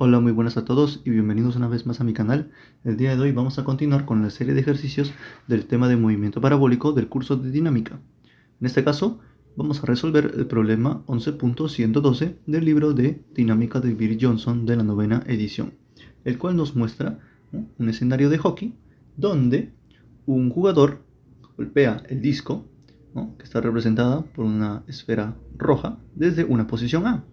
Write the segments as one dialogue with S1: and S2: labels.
S1: Hola, muy buenas a todos y bienvenidos una vez más a mi canal. El día de hoy vamos a continuar con la serie de ejercicios del tema de movimiento parabólico del curso de dinámica. En este caso, vamos a resolver el problema 11.112 del libro de dinámica de Bill Johnson de la 9ª edición, el cual nos muestra, ¿no?, un escenario de hockey donde un jugador golpea el disco, ¿no?, que está representada por una esfera roja desde una posición A,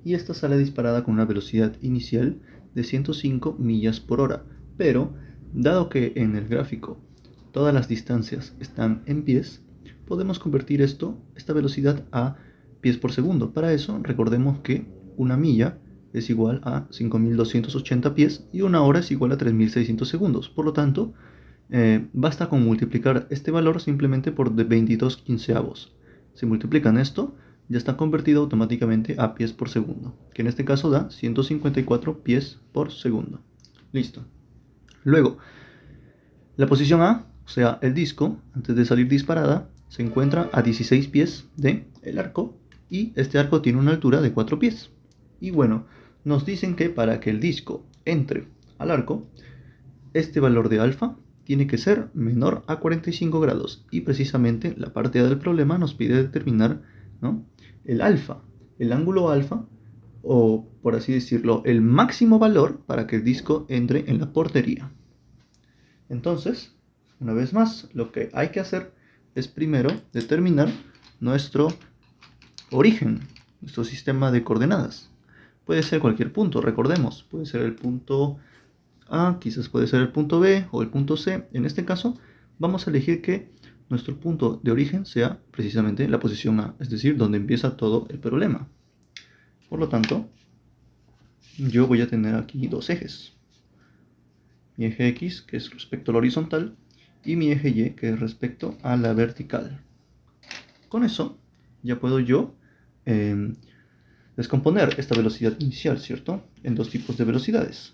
S1: y esta sale disparada con una velocidad inicial de 105 millas por hora, pero dado que en el gráfico todas las distancias están en pies, podemos convertir esta velocidad a pies por segundo. Para eso recordemos que una milla es igual a 5280 pies y una hora es igual a 3600 segundos. Por lo tanto, basta con multiplicar este valor simplemente por 22 quinceavos. Si multiplican esto, ya está convertido automáticamente a pies por segundo, que en este caso da 154 pies por segundo. Listo. Luego, la posición A, o sea, el disco, antes de salir disparada, se encuentra a 16 pies del arco, y este arco tiene una altura de 4 pies. Y bueno, nos dicen que para que el disco entre al arco, este valor de alfa tiene que ser menor a 45 grados, y precisamente la parte A del problema nos pide determinar, ¿no?, el alfa, el ángulo alfa, o por así decirlo, el máximo valor para que el disco entre en la portería. Entonces, una vez más, lo que hay que hacer es primero determinar nuestro origen, nuestro sistema de coordenadas. Puede ser cualquier punto, recordemos, puede ser el punto A, quizás puede ser el punto B o el punto C. En este caso, vamos a elegir que nuestro punto de origen sea precisamente la posición A, es decir, donde empieza todo el problema. Por lo tanto, yo voy a tener aquí dos ejes. Mi eje X, que es respecto a la horizontal, y mi eje Y, que es respecto a la vertical. Con eso, ya puedo yo descomponer esta velocidad inicial, ¿cierto?, en dos tipos de velocidades,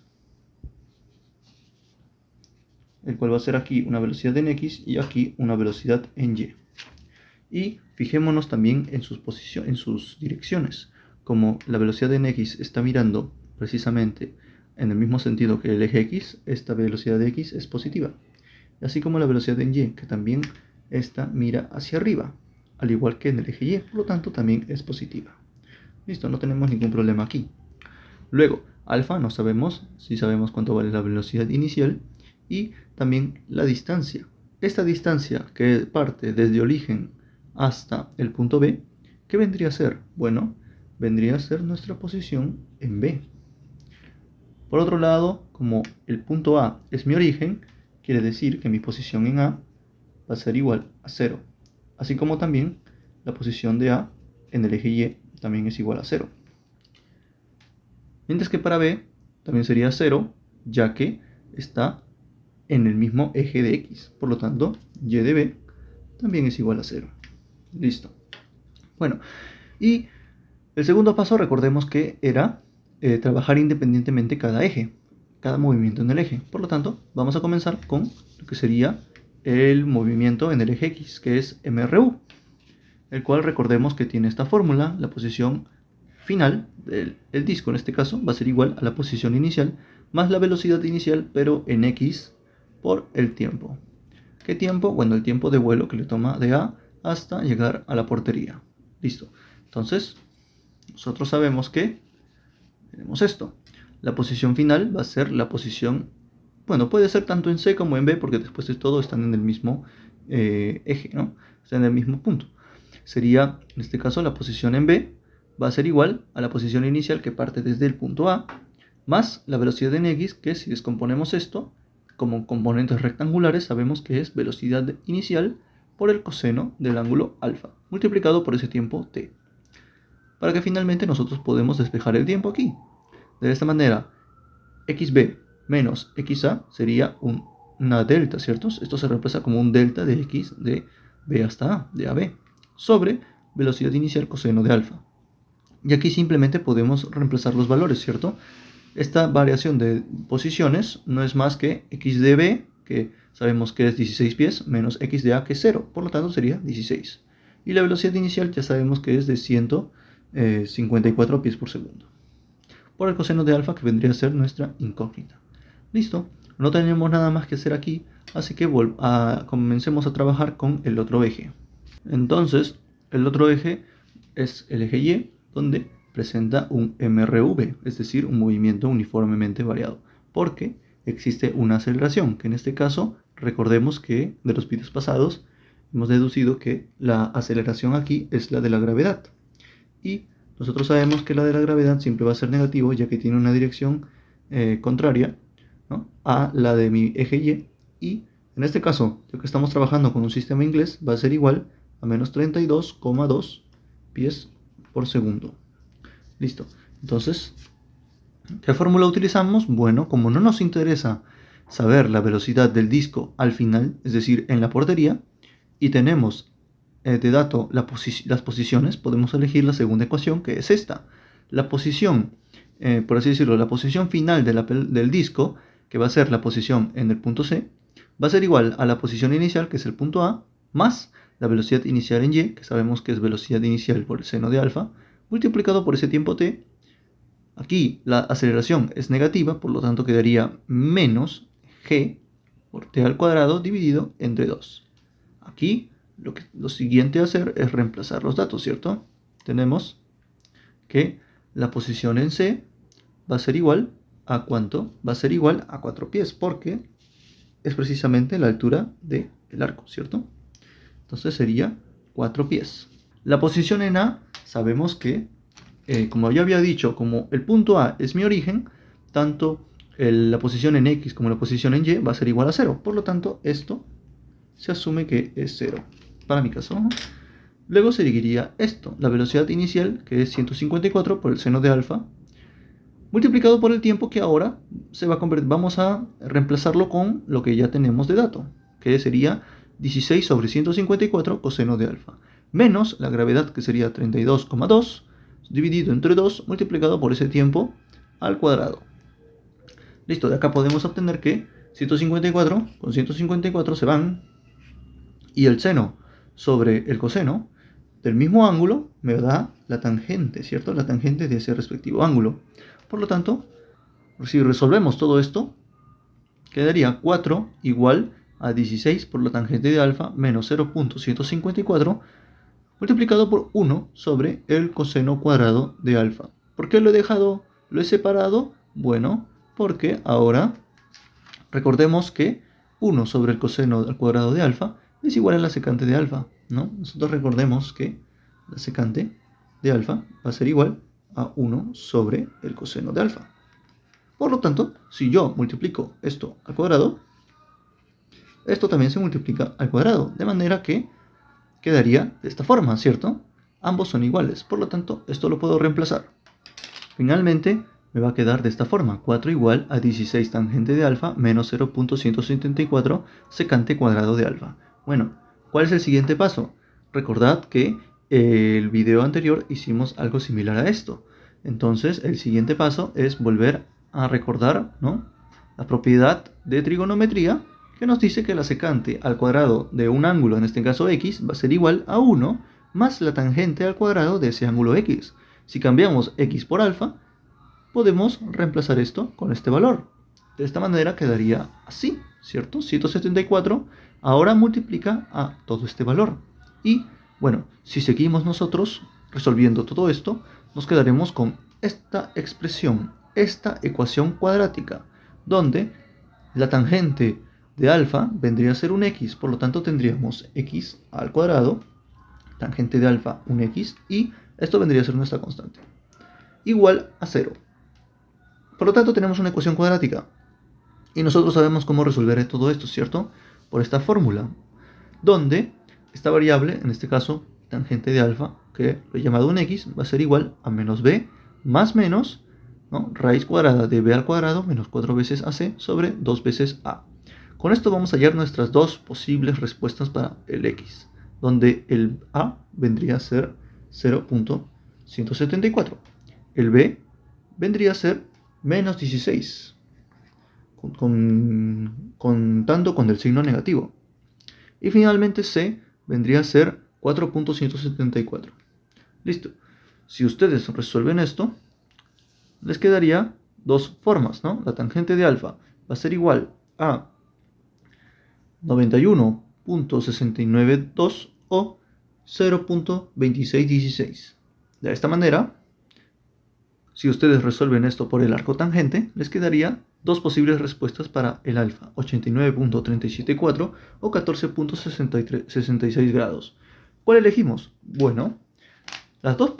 S1: el cual va a ser aquí una velocidad en X y aquí una velocidad en Y. Y fijémonos también en sus direcciones. Como la velocidad en X está mirando precisamente en el mismo sentido que el eje X, esta velocidad de X es positiva. Así como la velocidad en Y, que también esta mira hacia arriba, al igual que en el eje Y, por lo tanto también es positiva. Listo, no tenemos ningún problema aquí. Luego, alfa no sabemos, si sabemos cuánto vale la velocidad inicial, y también la distancia. Esta distancia que parte desde origen hasta el punto B, ¿qué vendría a ser? Bueno, vendría a ser nuestra posición en B. Por otro lado, como el punto A es mi origen, quiere decir que mi posición en A va a ser igual a 0. Así como también la posición de A en el eje Y también es igual a 0. Mientras que para B también sería 0, ya que está en el mismo eje de X. Por lo tanto, Y de B también es igual a 0. Listo. Bueno, y el segundo paso, recordemos que era trabajar independientemente cada eje, cada movimiento en el eje. Por lo tanto, vamos a comenzar con lo que sería el movimiento en el eje X, que es MRU, el cual recordemos que tiene esta fórmula. La posición final del disco, en este caso, va a ser igual a la posición inicial más la velocidad inicial, pero en X por el tiempo. ¿Qué tiempo? Bueno, el tiempo de vuelo que le toma de A hasta llegar a la portería. Listo. Entonces, nosotros sabemos que tenemos esto. La posición final va a ser la posición, bueno, puede ser tanto en C como en B, porque después de todo están en el mismo eje, ¿no? Están en el mismo punto. Sería, en este caso, la posición en B va a ser igual a la posición inicial que parte desde el punto A, más la velocidad en X, que si descomponemos esto como componentes rectangulares, sabemos que es velocidad inicial por el coseno del ángulo alfa, multiplicado por ese tiempo t, para que finalmente nosotros podemos despejar el tiempo aquí. De esta manera, xb menos xa sería una delta, ¿cierto? Esto se reemplaza como un delta de x de b hasta a, de a b, sobre velocidad inicial coseno de alfa. Y aquí simplemente podemos reemplazar los valores, ¿cierto? Esta variación de posiciones no es más que x de b, que sabemos que es 16 pies, menos x de a, que es 0. Por lo tanto, sería 16. Y la velocidad inicial ya sabemos que es de 154 pies por segundo. por el coseno de alfa, que vendría a ser nuestra incógnita. Listo, no tenemos nada más que hacer aquí, así que comencemos a trabajar con el otro eje. Entonces, el otro eje es el eje Y, donde presenta un MRV, es decir, un movimiento uniformemente variado, porque existe una aceleración, que en este caso, recordemos que de los vídeos pasados, hemos deducido que la aceleración aquí es la de la gravedad. Y nosotros sabemos que la de la gravedad siempre va a ser negativo, ya que tiene una dirección contraria, ¿no?, a la de mi eje Y. Y en este caso, ya que estamos trabajando con un sistema inglés, va a ser igual a menos 32,2 pies por segundo. Listo. Entonces, ¿qué fórmula utilizamos? Bueno, como no nos interesa saber la velocidad del disco al final, es decir, en la portería, y tenemos de dato las posiciones, podemos elegir la segunda ecuación, que es esta. La posición, por así decirlo, la posición final del disco, que va a ser la posición en el punto C, va a ser igual a la posición inicial, que es el punto A, más la velocidad inicial en Y, que sabemos que es velocidad inicial por el seno de alfa, multiplicado por ese tiempo t. Aquí la aceleración es negativa, por lo tanto quedaría menos g por t al cuadrado dividido entre 2. Aquí lo siguiente a hacer es reemplazar los datos, ¿cierto? Tenemos que la posición en C va a ser igual a ¿cuánto? Va a ser igual a 4 pies, porque es precisamente la altura del arco, ¿cierto? Entonces sería 4 pies. La posición en A, sabemos que, como ya había dicho, como el punto A es mi origen, tanto la posición en X como la posición en Y va a ser igual a 0. Por lo tanto, esto se asume que es 0, para mi caso. Luego seguiría esto, la velocidad inicial, que es 154 por el seno de alfa, multiplicado por el tiempo, que ahora vamos a reemplazarlo con lo que ya tenemos de dato, que sería 16 sobre 154 coseno de alfa, menos la gravedad, que sería 32,2, dividido entre 2, multiplicado por ese tiempo al cuadrado. Listo, de acá podemos obtener que 154 con 154 se van, y el seno sobre el coseno del mismo ángulo me da la tangente, ¿cierto? La tangente de ese respectivo ángulo. Por lo tanto, si resolvemos todo esto, quedaría 4 igual a 16 por la tangente de alfa menos 0.154 multiplicado por 1 sobre el coseno cuadrado de alfa. ¿Por qué lo he separado? Bueno, porque ahora recordemos que 1 sobre el coseno al cuadrado de alfa es igual a la secante de alfa, ¿no? Nosotros recordemos que la secante de alfa va a ser igual a 1 sobre el coseno de alfa. Por lo tanto, si yo multiplico esto al cuadrado, esto también se multiplica al cuadrado, de manera que quedaría de esta forma, ¿cierto? Ambos son iguales, por lo tanto, esto lo puedo reemplazar. Finalmente, me va a quedar de esta forma, 4 igual a 16 tangente de alfa menos 0.174 secante cuadrado de alfa. Bueno, ¿cuál es el siguiente paso? Recordad que el video anterior hicimos algo similar a esto. Entonces, el siguiente paso es volver a recordar, ¿no?, la propiedad de trigonometría, que nos dice que la secante al cuadrado de un ángulo, en este caso x, va a ser igual a 1 más la tangente al cuadrado de ese ángulo x. Si cambiamos x por alfa, podemos reemplazar esto con este valor. De esta manera quedaría así, ¿cierto? 174 ahora multiplica a todo este valor. Y bueno, si seguimos nosotros resolviendo todo esto, nos quedaremos con esta expresión, esta ecuación cuadrática, donde la tangente de alfa vendría a ser un x, por lo tanto tendríamos x al cuadrado, tangente de alfa un x, y esto vendría a ser nuestra constante, igual a 0. Por lo tanto tenemos una ecuación cuadrática, y nosotros sabemos cómo resolver todo esto, ¿cierto? Por esta fórmula, donde esta variable, en este caso tangente de alfa, que lo he llamado un x, va a ser igual a menos b más menos, ¿no?, raíz cuadrada de b al cuadrado menos 4 veces ac sobre 2 veces a. Con esto vamos a hallar nuestras dos posibles respuestas para el x, donde el a vendría a ser 0.174, el b vendría a ser menos 16, contando con el signo negativo, y finalmente c vendría a ser 4.174. Listo. Si ustedes resuelven esto, les quedaría dos formas, ¿no? La tangente de alfa va a ser igual a 91.692 o 0.2616. De esta manera, si ustedes resuelven esto por el arco tangente, les quedaría dos posibles respuestas para el alfa, 89.374 o 14.66 grados. ¿Cuál elegimos? Bueno, las dos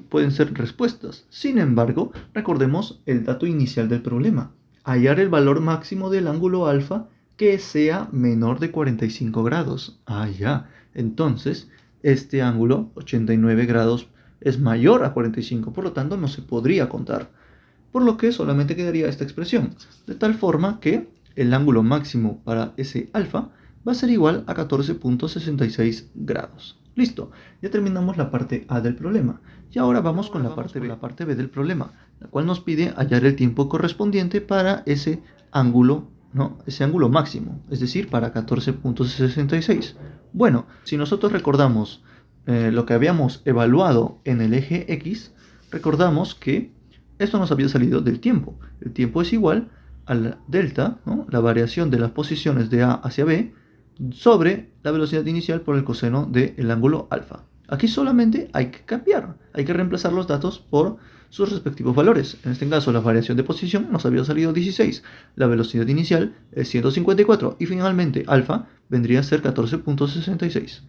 S1: pueden ser respuestas. Sin embargo, recordemos el dato inicial del problema. Hallar el valor máximo del ángulo alfa que sea menor de 45 grados. Ya. Entonces, este ángulo, 89 grados, es mayor a 45, por lo tanto no se podría contar. Por lo que solamente quedaría esta expresión, de tal forma que el ángulo máximo para ese alfa va a ser igual a 14.66 grados. Listo, ya terminamos la parte A del problema. Y ahora vamos con la parte B del problema, la cual nos pide hallar el tiempo correspondiente para ese ángulo, ¿no? Ese ángulo máximo, es decir, para 14.66. Bueno, si nosotros recordamos lo que habíamos evaluado en el eje X, recordamos que esto nos había salido del tiempo. El tiempo es igual a la delta, ¿no? La variación de las posiciones de A hacia B, sobre la velocidad inicial por el coseno del ángulo alfa. Aquí solamente hay que cambiar, hay que reemplazar los datos por sus respectivos valores. En este caso, la variación de posición nos había salido 16, la velocidad inicial es 154 y finalmente alfa vendría a ser 14.66.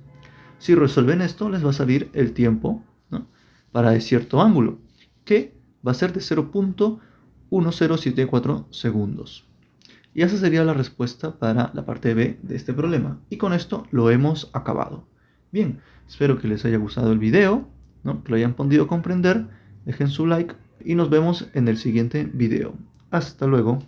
S1: Si resuelven esto, les va a salir el tiempo, ¿no? Para cierto ángulo, que va a ser de 0.1074 segundos. Y esa sería la respuesta para la parte B de este problema. Y con esto lo hemos acabado. Bien, espero que les haya gustado el video, ¿no? Que lo hayan podido comprender. Dejen su like y nos vemos en el siguiente video. Hasta luego.